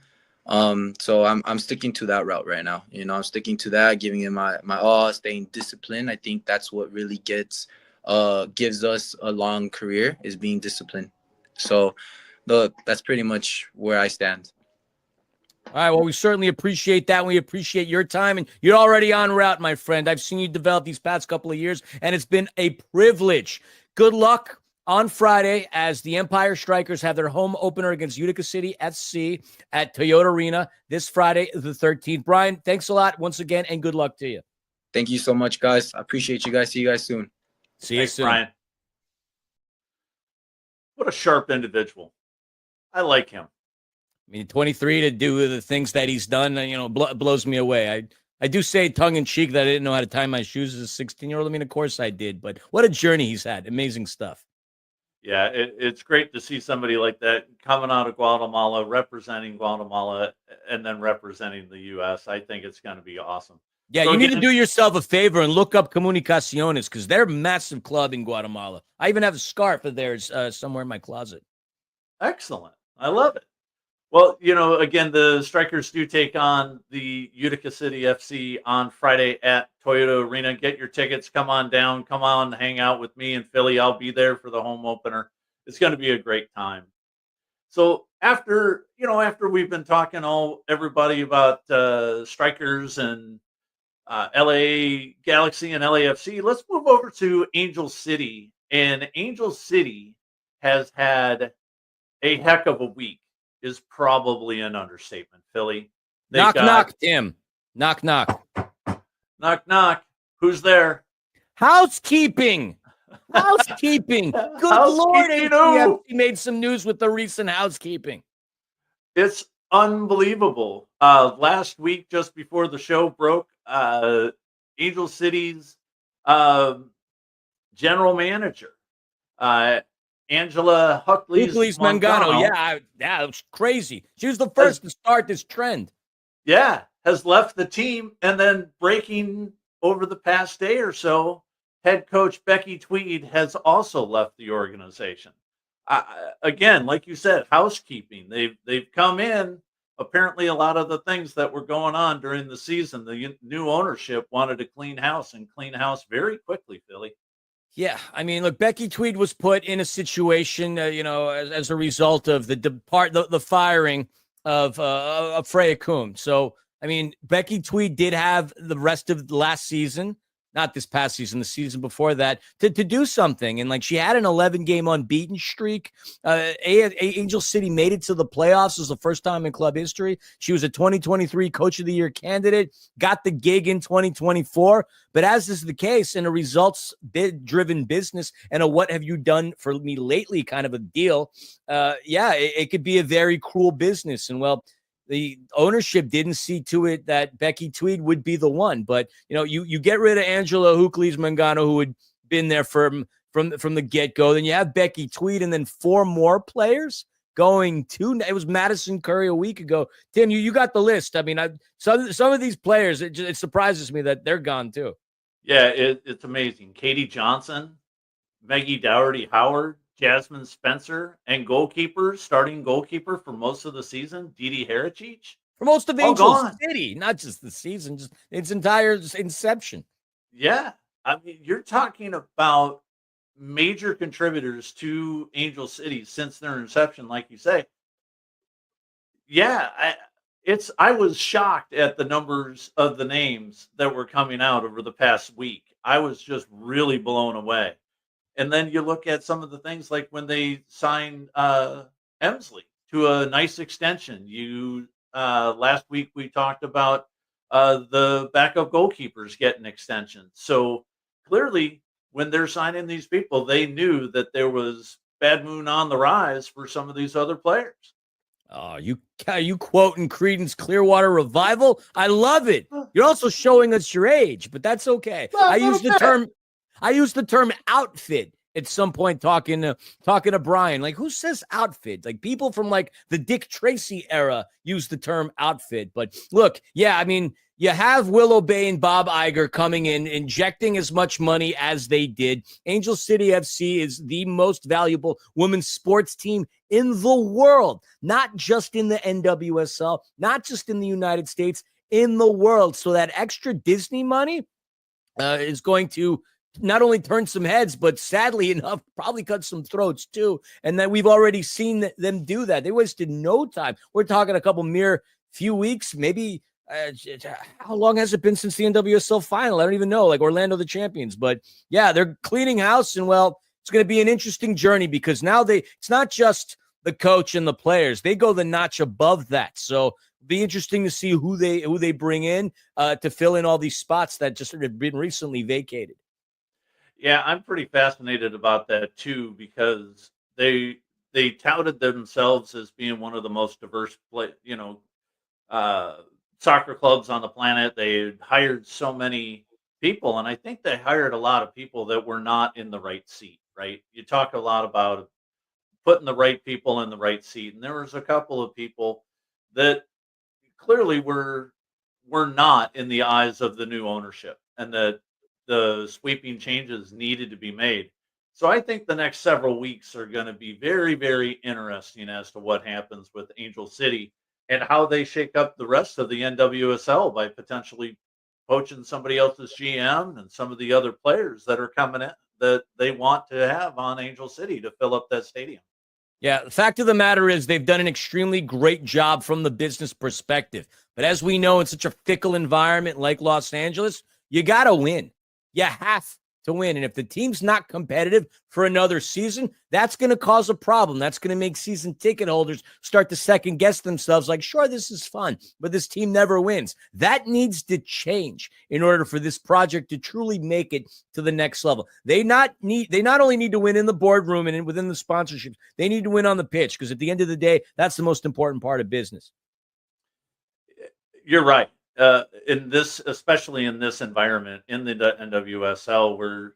Speaker 3: So I'm sticking to that route right now. I'm sticking to that, giving it my all, staying disciplined. I think that's what really gives us a long career, is being disciplined. So that's pretty much where I stand.
Speaker 1: All right, well, we certainly appreciate that. We appreciate your time, and you're already en route, my friend. I've seen you develop these past couple of years, and it's been a privilege. Good luck on Friday as the Empire Strykers have their home opener against Utica City FC at Toyota Arena this Friday, the 13th. Brian, thanks a lot once again, and good luck to you.
Speaker 3: Thank you so much, guys. I appreciate you guys. See you guys soon.
Speaker 1: See you soon.
Speaker 2: Brian. What a sharp individual. I like him.
Speaker 1: I mean, 23 to do the things that he's done, blows me away. I do say tongue-in-cheek that I didn't know how to tie my shoes as a 16-year-old. I mean, of course I did, but what a journey he's had. Amazing stuff.
Speaker 2: Yeah, it's great to see somebody like that coming out of Guatemala, representing Guatemala, and then representing the U.S. I think it's going to be awesome.
Speaker 1: Yeah,
Speaker 2: so
Speaker 1: you need to do yourself a favor and look up Comunicaciones, because they're a massive club in Guatemala. I even have a scarf of theirs somewhere in my closet.
Speaker 2: Excellent. I love it. Well, again, the Strykers do take on the Utica City FC on Friday at Toyota Arena. Get your tickets. Come on down. Come on, hang out with me in Philly. I'll be there for the home opener. It's going to be a great time. So after we've been talking everybody about Strykers and LA Galaxy and LAFC, let's move over to Angel City. And Angel City has had a heck of a week, is probably an understatement. Philly.
Speaker 1: Knock, Tim. Knock.
Speaker 2: Knock, knock. Who's there?
Speaker 1: Housekeeping. Good Lord, AFC made some news with the recent housekeeping.
Speaker 2: It's unbelievable. Last week, just before the show broke, Angel City's general manager, Angela Huckley's
Speaker 1: Mangano. Yeah, it was crazy. She was the first to start this trend.
Speaker 2: Yeah, has left the team, and then breaking over the past day or so, head coach Becky Tweed has also left the organization. Again, like you said, housekeeping. They've come in. Apparently, a lot of the things that were going on during the season, the new ownership wanted to clean house very quickly, Philly.
Speaker 1: Yeah, I mean, look, Becky Tweed was put in a situation, as a result of the firing of Freya Kuhn. So, I mean, Becky Tweed did have the rest of the last season, not this past season, the season before that, to do something. And she had an 11-game unbeaten streak. Angel City made it to the playoffs. It was the first time in club history. She was a 2023 Coach of the Year candidate, got the gig in 2024. But as is the case in a results-driven business and a what have you done for me lately kind of a deal, it could be a very cruel business. And, well, the ownership didn't see to it that Becky Tweed would be the one. But, you get rid of Angela Huckley's Mangano, who had been there from the get-go. Then you have Becky Tweed and then 4 more players going to – it was Madison Curry a week ago. Tim, you got the list. I mean, some of these players, it surprises me that they're gone too.
Speaker 2: Yeah, it's amazing. Katie Johnson, Maggie Dougherty-Howard, Jasmine Spencer, and starting goalkeeper for most of the season, Didi Haracic.
Speaker 1: For most of Angel City, not just the season, just its entire inception.
Speaker 2: Yeah. I mean, you're talking about major contributors to Angel City since their inception, like you say. Yeah, I was shocked at the numbers of the names that were coming out over the past week. I was just really blown away. And then you look at some of the things like when they signed Emsley to a nice extension. Last week we talked about the backup goalkeepers getting extensions. So clearly, when they're signing these people, they knew that there was bad moon on the rise for some of these other players.
Speaker 1: Oh, you quoting Creedence Clearwater Revival? I love it. You're also showing us your age, but that's okay. I use the term outfit at some point talking to Brian, like, who says outfit? Like, people from like the Dick Tracy era use the term outfit. But look, yeah, I mean, you have Willow Bay and Bob Iger coming in, injecting as much money as they did. Angel City FC is the most valuable women's sports team in the world, not just in the NWSL, not just in the United States, in the world. So that extra Disney money is going to not only turn some heads, but sadly enough, probably cut some throats too. And that we've already seen them do that. They wasted no time. We're talking a couple mere few weeks, maybe. How long has it been since the NWSL final? I don't even know, like Orlando the champions. But yeah, they're cleaning house, and well, it's going to be an interesting journey because now it's not just the coach and the players. They go the notch above that. So it'll be interesting to see who they bring in to fill in all these spots that just have been recently vacated.
Speaker 2: Yeah, I'm pretty fascinated about that too, because they touted themselves as being one of the most diverse soccer clubs on the planet. They hired so many people, and I think they hired a lot of people that were not in the right seat, right? You talk a lot about putting the right people in the right seat, and there was a couple of people that clearly were not in the eyes of the new ownership, and that the sweeping changes needed to be made. So I think the next several weeks are going to be very, very interesting as to what happens with Angel City and how they shake up the rest of the NWSL by potentially poaching somebody else's GM and some of the other players that are coming in that they want to have on Angel City to fill up that stadium.
Speaker 1: Yeah, the fact of the matter is they've done an extremely great job from the business perspective. But as we know, in such a fickle environment like Los Angeles, you got to win. You have to win. And if the team's not competitive for another season, that's going to cause a problem. That's going to make season ticket holders start to second guess themselves like, sure, this is fun, but this team never wins. That needs to change in order for this project to truly make it to the next level. They not only need to win in the boardroom and within the sponsorships, they need to win on the pitch, because at the end of the day, that's the most important part of business.
Speaker 2: You're right. Especially in this environment in the NWSL, where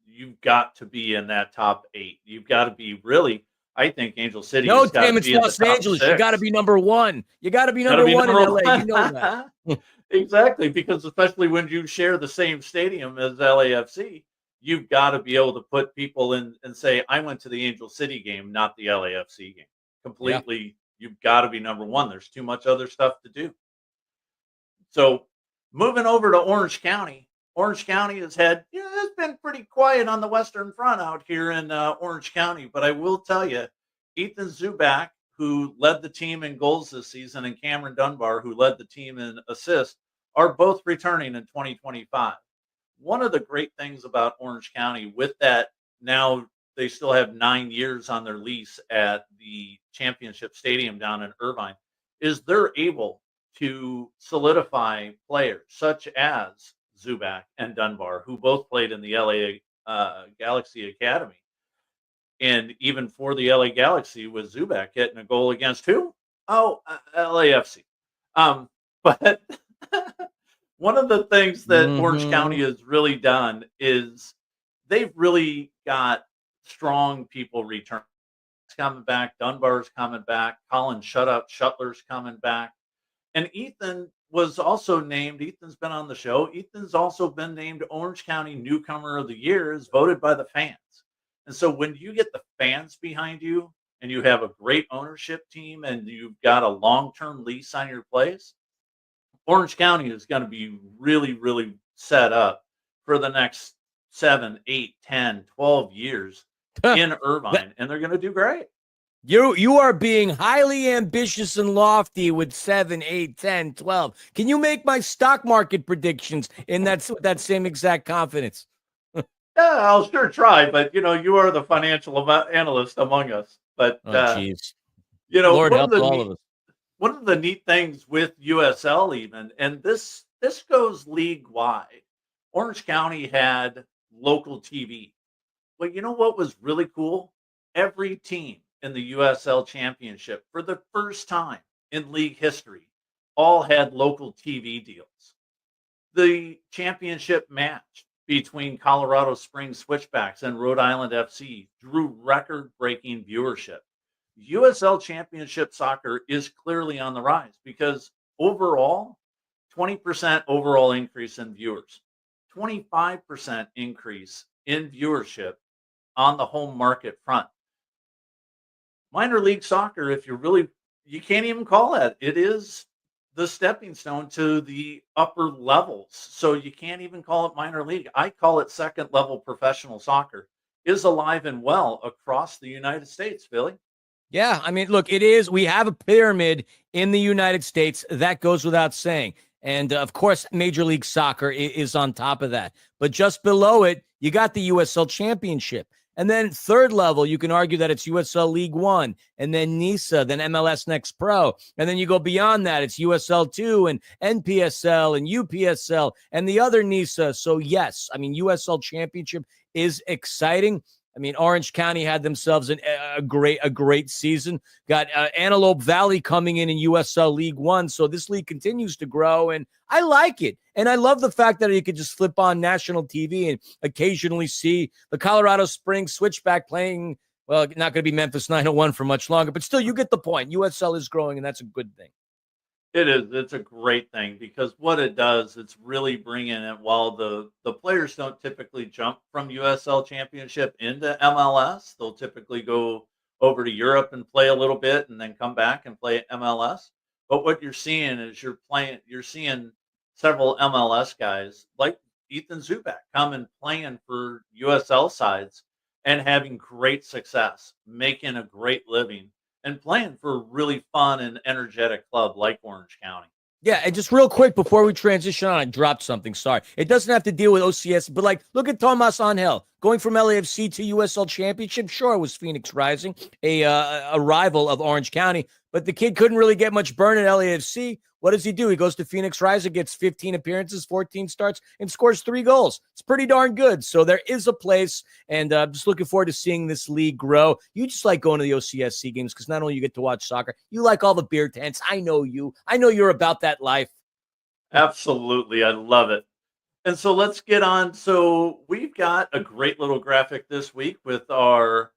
Speaker 2: you've got to be in that top 8. You've got to be really. I think Angel City.
Speaker 1: No, damn, it's Los Angeles. You got to be number one. You got to be number one in LA. You know that.
Speaker 2: Exactly, because especially when you share the same stadium as LAFC, you've got to be able to put people in and say, I went to the Angel City game, not the LAFC game. Completely, yeah. You've got to be number one. There's too much other stuff to do. So moving over to Orange County. Orange County has it's been pretty quiet on the Western Front out here in Orange County. But I will tell you, Ethan Zubak, who led the team in goals this season, and Cameron Dunbar, who led the team in assists, are both returning in 2025. One of the great things about Orange County, with that, now they still have 9 years on their lease at the Championship Stadium down in Irvine, is they're able to solidify players such as Zubak and Dunbar, who both played in the LA Galaxy Academy. And even for the LA Galaxy, with Zubak hitting a goal against who? Oh, LAFC. But one of the things that Orange County has really done is they've really got strong people returning. Coming back, Dunbar's coming back, Colin Shuttler's coming back. And Ethan was also named, Ethan's been on the show, Ethan's also been named Orange County Newcomer of the Year, as voted by the fans. And so when you get the fans behind you and you have a great ownership team and you've got a long-term lease on your place, Orange County is going to be really, really set up for the next 7, 8, 10, 12 years in Irvine, and they're going to do great.
Speaker 1: You are being highly ambitious and lofty with 7, 8, 10, 12. Can you make my stock market predictions in that same exact confidence?
Speaker 2: Yeah, I'll sure try, but you are the financial analyst among us. But
Speaker 1: jeez,
Speaker 2: Lord
Speaker 1: help all of us.
Speaker 2: One of the neat things with USL, even, and this goes league wide. Orange County had local TV. But you know what was really cool? Every team in the USL Championship, for the first time in league history, all had local TV deals. The championship match between Colorado Springs Switchbacks and Rhode Island FC drew record-breaking viewership. USL Championship soccer is clearly on the rise because overall, 20% overall increase in viewers, 25% increase in viewership on the home market front. Minor league soccer, if you can't even call it. It is the stepping stone to the upper levels. So you can't even call it minor league. I call it second level professional soccer is alive and well across the United States, Philly.
Speaker 1: Yeah, I mean, look, it is. We have a pyramid in the United States. That goes without saying. And, of course, Major League Soccer is on top of that. But just below it, you got the USL Championship. And then third level, you can argue that it's USL League One, and then NISA, then MLS Next Pro. And then you go beyond that, it's USL 2 and NPSL and UPSL and the other NISA. So, yes, I mean, USL Championship is exciting. I mean, Orange County had themselves a great season. Got Antelope Valley coming in USL League One. So this league continues to grow, and I like it. And I love the fact that you could just flip on national TV and occasionally see the Colorado Springs Switchback playing. Well, not going to be Memphis 901 for much longer, but still, you get the point. USL is growing, and that's a good thing.
Speaker 2: It is. It's a great thing because what it does, it's really bringing it while the players don't typically jump from USL Championship into MLS. They'll typically go over to Europe and play a little bit and then come back and play MLS. But what you're seeing is you're seeing several MLS guys like Ethan Zubak come and playing for USL sides and having great success, making a great living, and playing for a really fun and energetic club like Orange County.
Speaker 1: Yeah, and just real quick before we transition on, I dropped something. Sorry. It doesn't have to deal with OCS, but like, look at Tomas Angel going from LAFC to USL Championship. Sure, it was Phoenix Rising, a rival of Orange County, but the kid couldn't really get much burn at LAFC. What does he do? He goes to Phoenix Rising, gets 15 appearances, 14 starts, and scores 3 goals. It's pretty darn good. So there is a place, and I'm just looking forward to seeing this league grow. You just like going to the OCSC games because not only you get to watch soccer, you like all the beer tents. I know you. I know you're about that life.
Speaker 2: Absolutely. I love it. And so let's get on. So we've got a great little graphic this week with our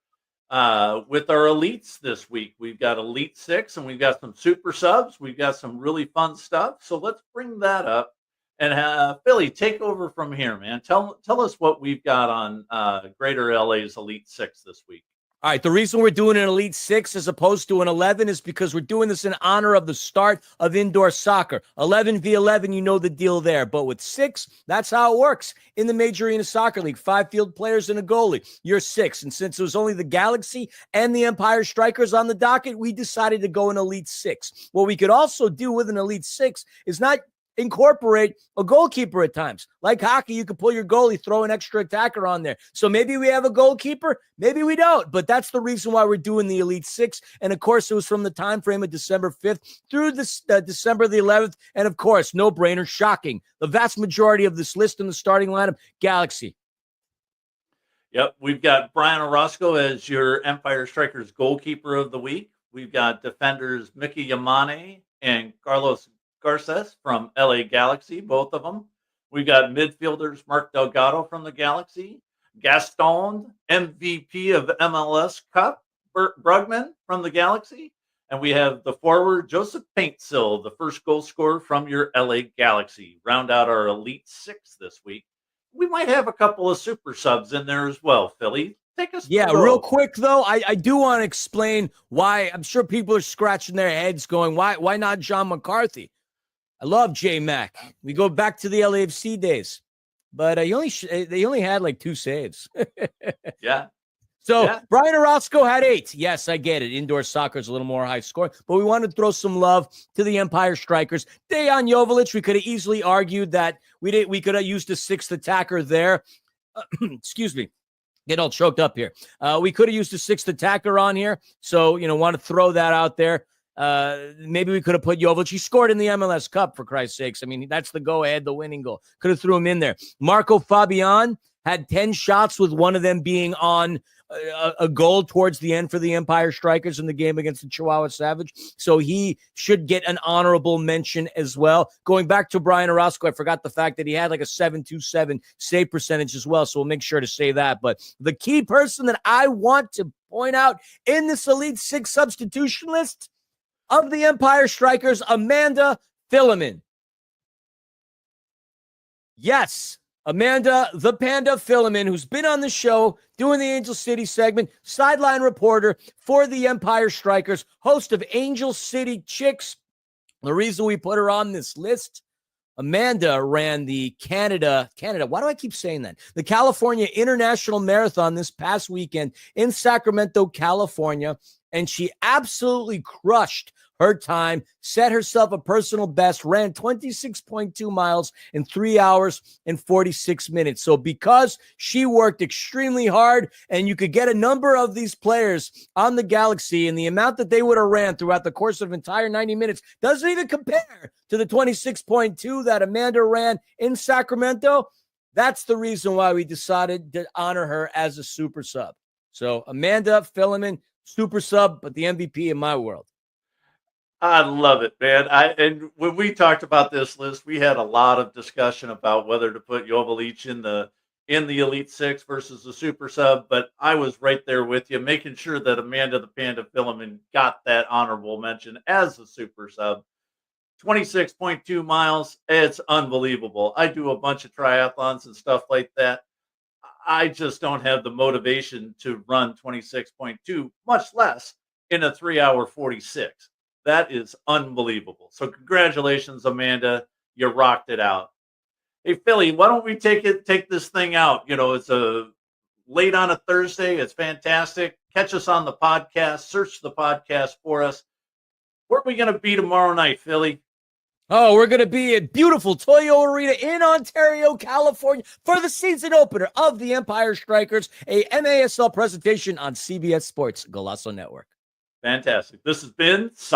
Speaker 2: elites this week. We've got Elite 6 and we've got some super subs. We've got some really fun stuff. So let's bring that up. And Philly, take over from here, man. Tell us what we've got on Greater LA's Elite 6 this week.
Speaker 1: All right, the reason we're doing an Elite 6 as opposed to an 11 is because we're doing this in honor of the start of indoor soccer. 11v11, you know the deal there. But with 6, that's how it works. In the Major Arena Soccer League, 5 field players and a goalie. You're 6. And since it was only the Galaxy and the Empire Strykers on the docket, we decided to go an Elite 6. What we could also do with an Elite 6 is not incorporate a goalkeeper at times. Like hockey, you could pull your goalie, throw an extra attacker on there. So maybe we have a goalkeeper, maybe we don't. But that's the reason why we're doing the Elite 6. And, of course, it was from the time frame of December 5th through December the 11th. And, of course, no-brainer, shocking. The vast majority of this list in the starting lineup, Galaxy.
Speaker 2: Yep, we've got Brian Orozco as your Empire Strikers goalkeeper of the week. We've got defenders Mickey Yamane and Carlos Garces from LA Galaxy, both of them. We've got midfielders Mark Delgado from the Galaxy, Gaston, MVP of MLS Cup, Bert Brugman from the Galaxy, and we have the forward Joseph Paintsill, the first goal scorer from your LA Galaxy. Round out our Elite 6 this week. We might have a couple of super subs in there as well, Philly. Take us through.
Speaker 1: Real quick, though, I do want to explain why. I'm sure people are scratching their heads going, why not John McCarthy? I love J-Mac. We go back to the LAFC days, but they only had like 2 saves.
Speaker 2: Yeah.
Speaker 1: So Brian Orozco had 8. Yes, I get it. Indoor soccer is a little more high scoring, but we wanted to throw some love to the Empire Strikers. Dejan Joveljic, we could have easily argued that we could have used a 6th attacker there. Excuse me. Get all choked up here. We could have used a 6th attacker on here. So, want to throw that out there. Maybe we could have put Jovic. He scored in the MLS Cup, for Christ's sakes. I mean, that's the go-ahead, the winning goal. Could have threw him in there. Marco Fabian had 10 shots with one of them being on a goal towards the end for the Empire Strikers in the game against the Chihuahua Savage. So he should get an honorable mention as well. Going back to Brian Orozco, I forgot the fact that he had like a 7.27 save percentage as well. So we'll make sure to say that. But the key person that I want to point out in this Elite Six substitution list of the Empire Strikers, Amanda Philemon. Yes, Amanda the Panda Philemon, who's been on the show doing the Angel City segment, sideline reporter for the Empire Strikers, host of Angel City Chicks. The reason we put her on this list, Amanda ran the Canada, why do I keep saying that? The California International Marathon this past weekend in Sacramento, California, and she absolutely crushed her time, set herself a personal best, ran 26.2 miles in 3 hours and 46 minutes. So because she worked extremely hard, and you could get a number of these players on the Galaxy, and the amount that they would have ran throughout the course of an entire 90 minutes doesn't even compare to the 26.2 that Amanda ran in Sacramento. That's the reason why we decided to honor her as a super sub. So Amanda Philemon, super sub, but the MVP in my world.
Speaker 2: I love it, man. And when we talked about this list, we had a lot of discussion about whether to put Jovalic in the Elite Six versus the Super Sub, but I was right there with you, making sure that Amanda the Panda Philemon got that honorable mention as a Super Sub. 26.2 miles, it's unbelievable. I do a bunch of triathlons and stuff like that. I just don't have the motivation to run 26.2, much less in a 3 hour 46. That is unbelievable. So congratulations, Amanda. You rocked it out. Hey, Philly, why don't we take this thing out? You know, it's a late on a Thursday. It's fantastic. Catch us on the podcast. Search the podcast for us. Where are we going to be tomorrow night, Philly?
Speaker 1: Oh, we're going to be at beautiful Toyo Arena in Ontario, California for the season opener of the Empire Strikers, a MASL presentation on CBS Sports Golazo Network.
Speaker 2: Fantastic. This has been